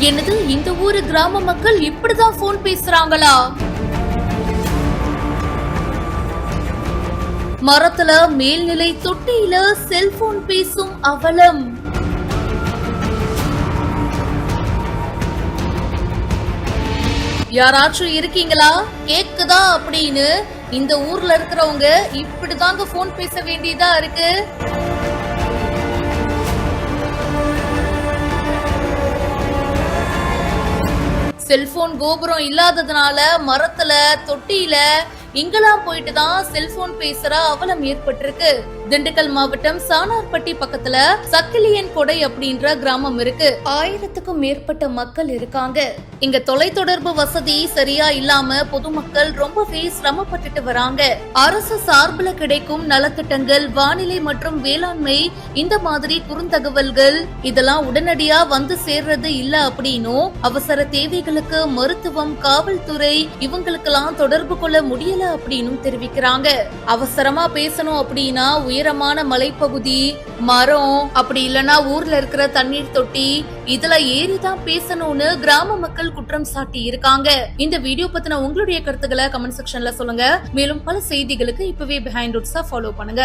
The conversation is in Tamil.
என்னது, இந்த ஊரு கிராம மக்கள் இப்படிதான் போன் பேசுறாங்களா? மரத்துல மேல்நிலை தொட்டியில செல்போன் பேசும் அவலம். யாராச்சும் இருக்கீங்களா? கேக்குதா அப்படின்னு இந்த ஊர்ல இருக்கிறவங்க இப்படிதாங்க போன் பேச வேண்டியதா இருக்கு. செல்போன் கோபுரம் இல்லாததுனால மரத்துல தொட்டியில இங்கெல்லாம் போயிட்டு தான் செல்போன் பேசுற அவலம் ஏற்பட்டிருக்கு. திண்டுக்கல் மாவட்டம் சானார்பட்டி பக்கத்துல சக்கிலியன் கொடை அப்படின்ற கிராமம் இருக்கு. 1000க்கும் மேற்பட்ட மக்கள் இருக்காங்க. இங்க தொலைத்தொடர்பு வசதி சரியா இல்லாம பொதுமக்கள் ரொம்பவே சிரமப்பட்டுட்டு வராங்க. அரசு சார்பில் கிடைக்கும் நலத்திட்டங்கள், வானிலை மற்றும் வேளாண்மை, இந்த மாதிரி குறுந்தகவல்கள் இதெல்லாம் உடனடியா வந்து சேர்றது இல்ல அப்படின்னும், அவசர தேவைகளுக்கு மருத்துவம், காவல்துறை இவங்களுக்கெல்லாம் தொடர்பு கொள்ள முடியல அப்படின்னு தெரிவிக்கிறாங்க. அவசரமா பேசணும் அப்படின்னா உயரமான மலைப்பகுதி, மரம், அப்படி இல்லனா ஊர்ல இருக்கிற தண்ணீர் தொட்டி இதுல ஏறிதான் பேசணும்னு கிராம மக்கள் குற்றம் சாட்டி இருக்காங்க. இந்த வீடியோ பத்தின உங்களுடைய கருத்துக்களை கமெண்ட் செக்ஷன்ல சொல்லுங்க. மேலும் பல செய்திகளுக்கு இப்பவே பிஹைண்ட் ரூட்ஸா ஃபாலோ பண்ணுங்க.